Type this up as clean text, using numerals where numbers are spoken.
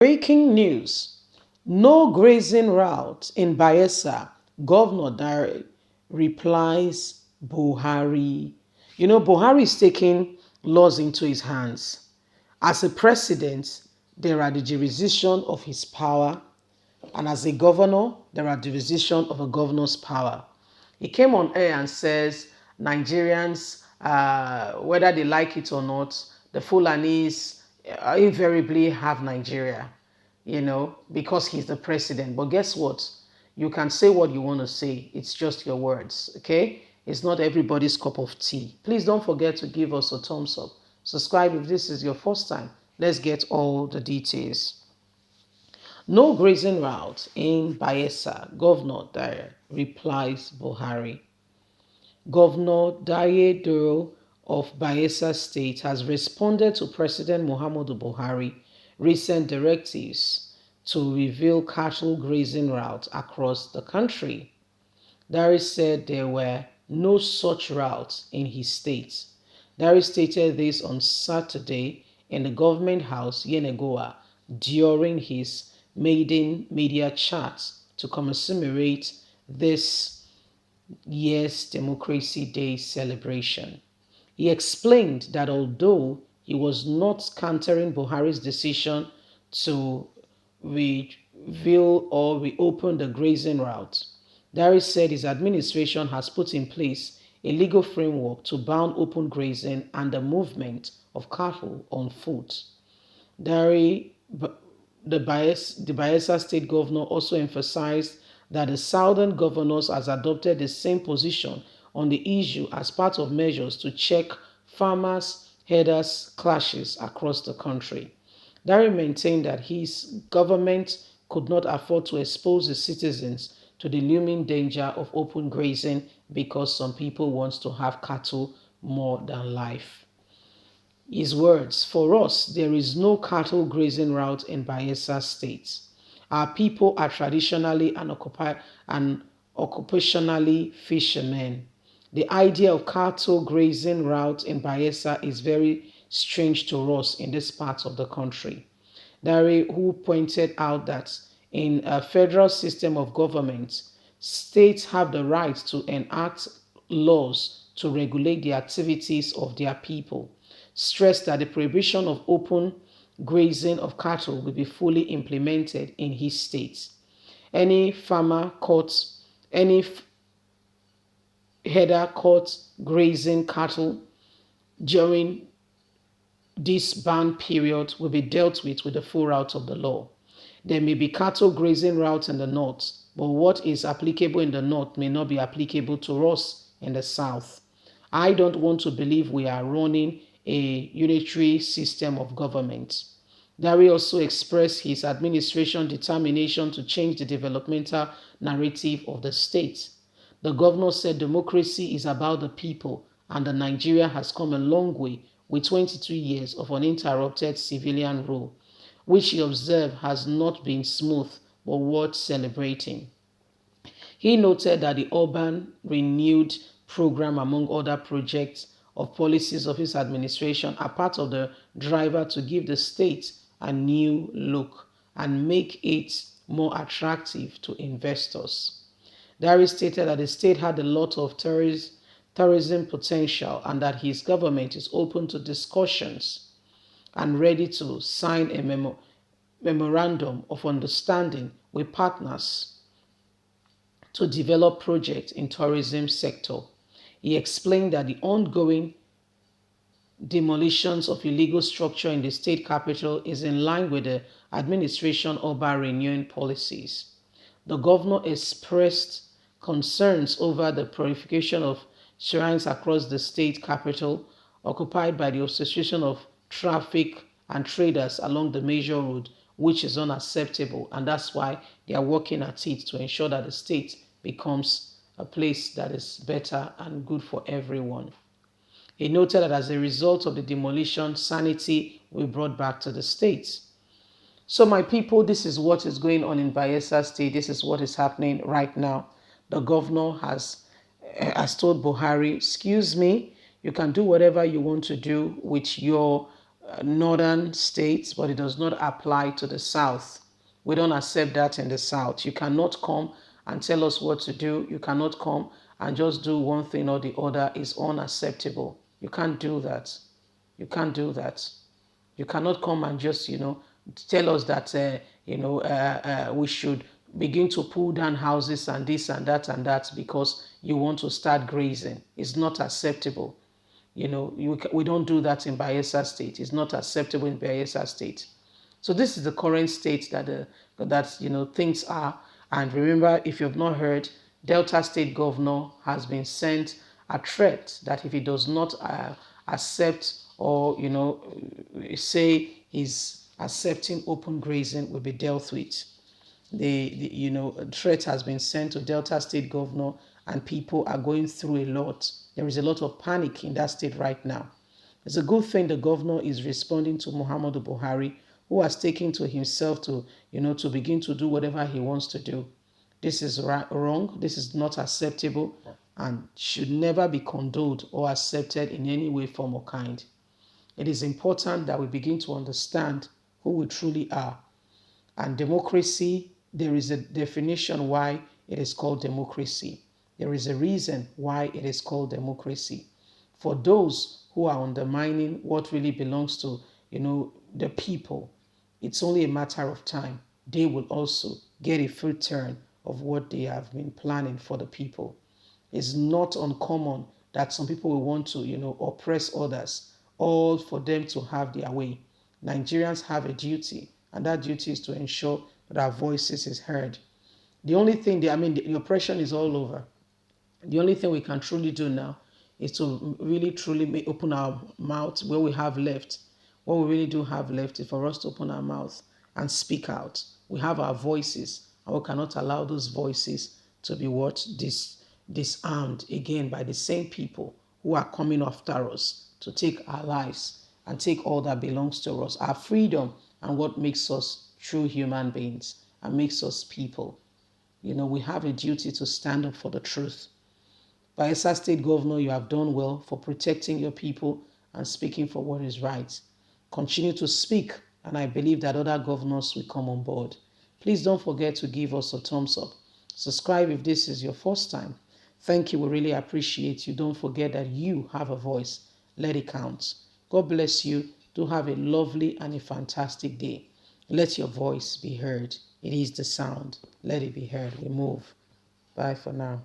Breaking news. No grazing route in Bayelsa. Governor Dare replies Buhari. You know, Buhari is taking laws into his hands. As a president, there are the jurisdiction of his power, and as a governor, there are jurisdiction of a governor's power. He came on air and says Nigerians, whether they like it or not, the Fulanis invariably have Nigeria, you know, because he's the president. But guess what? You can say what you want to say. It's just your words, okay? It's not everybody's cup of tea. Please don't forget to give us a thumbs up. Subscribe if this is your first time. Let's get all the details. No grazing route in Bayelsa, Governor Dare replies Buhari. Governor Daye Duro of Bayelsa State has responded to President Muhammadu Buhari's recent directives to reveal cattle grazing routes across the country. Dare said there were no such routes in his state. Dare stated this on Saturday in the government house, Yenagoa, during his maiden media chat to commemorate this year's Democracy Day celebration. He explained that although he was not countering Buhari's decision to reveal or reopen the grazing route, Dare said his administration has put in place a legal framework to ban open grazing and the movement of cattle on foot. Dare, the Bayelsa state governor also emphasized that the southern governors has adopted the same position on the issue as part of measures to check farmers' herders' clashes across the country. Dare maintained that his government could not afford to expose the citizens to the looming danger of open grazing because some people want to have cattle more than life. His words, "For us, there is no cattle grazing route in Bayelsa State. Our people are traditionally and occupationally fishermen. The idea of cattle grazing route in Bayelsa is very strange to us in this part of the country." Dare, who pointed out that in a federal system of government, states have the right to enact laws to regulate the activities of their people, stressed that the prohibition of open grazing of cattle will be fully implemented in his state. Any farmer caught, any herder caught grazing cattle during this ban period will be dealt with the full route of the law. There may be cattle grazing routes in the north, but what is applicable in the north may not be applicable to us in the south. I don't want to believe we are running a unitary system of government. Dare also expressed his administration's determination to change the developmental narrative of the state. The governor said democracy is about the people and that Nigeria has come a long way with 22 years of uninterrupted civilian rule, which he observed has not been smooth but worth celebrating. He noted that the urban renewed program, among other projects of policies of his administration, are part of the driver to give the state a new look and make it more attractive to investors. Dare stated that the state had a lot of tourism potential and that his government is open to discussions and ready to sign a memorandum of understanding with partners to develop projects in tourism sector. He explained that the ongoing demolitions of illegal structure in the state capital is in line with the administration urban renewing policies. The governor expressed concerns over the proliferation of shrines across the state capital occupied by the Association of Traffic and Traders along the major road, which is unacceptable, and that's why they are working at it to ensure that the state becomes a place that is better and good for everyone. He noted that as a result of the demolition, sanity will be brought back to the state. So my people, this is what is going on in Bayelsa State. This is what is happening right now. The governor has told Buhari, excuse me, you can do whatever you want to do with your northern states, but it does not apply to the south. We don't accept that in the south. You cannot come and tell us what to do. You cannot come and just do one thing or the other. Is unacceptable. You can't do that. You can't do that. You cannot come and just, tell us that, we should begin to pull down houses and this and that because you want to start grazing. It's not acceptable. We don't do that in Bayelsa State. It's not acceptable in Bayelsa State. So this is the current state that things are. And remember, if you've not heard, Delta State Governor has been sent a threat that if he does not accept or say he's accepting open grazing, will be dealt with. The threat has been sent to Delta State Governor, and people are going through a lot. There is a lot of panic in that state right now. It's a good thing the governor is responding to Muhammadu Buhari, who has taken to himself to begin to do whatever he wants to do. This is wrong. This is not acceptable and should never be condoned or accepted in any way, form, or kind. It is important that we begin to understand who we truly are. And democracy, there is a definition why it is called democracy. There is a reason why it is called democracy. For those who are undermining what really belongs to, the people, it's only a matter of time. They will also get a full turn of what they have been planning for the people. It's not uncommon that some people will want to, oppress others, all for them to have their way. Nigerians have a duty, and that duty is to ensure that our voices is heard. The only thing, the oppression is all over. The only thing we can truly do now is to really, truly open our mouth where we have left. What we really do have left is for us to open our mouth and speak out. We have our voices, and we cannot allow those voices to be disarmed again by the same people who are coming after us to take our lives and take all that belongs to us, our freedom and what makes us true human beings and makes us people. We have a duty to stand up for the truth. Bayelsa State Governor, you have done well for protecting your people and speaking for what is right. Continue to speak, and I believe that other governors will come on board. Please don't forget to give us a thumbs up. Subscribe if this is your first time. Thank you. We really appreciate you. Don't forget that you have a voice. Let it count. God bless you. Do have a lovely and a fantastic day. Let your voice be heard. It is the sound. Let it be heard. We move. Bye for now.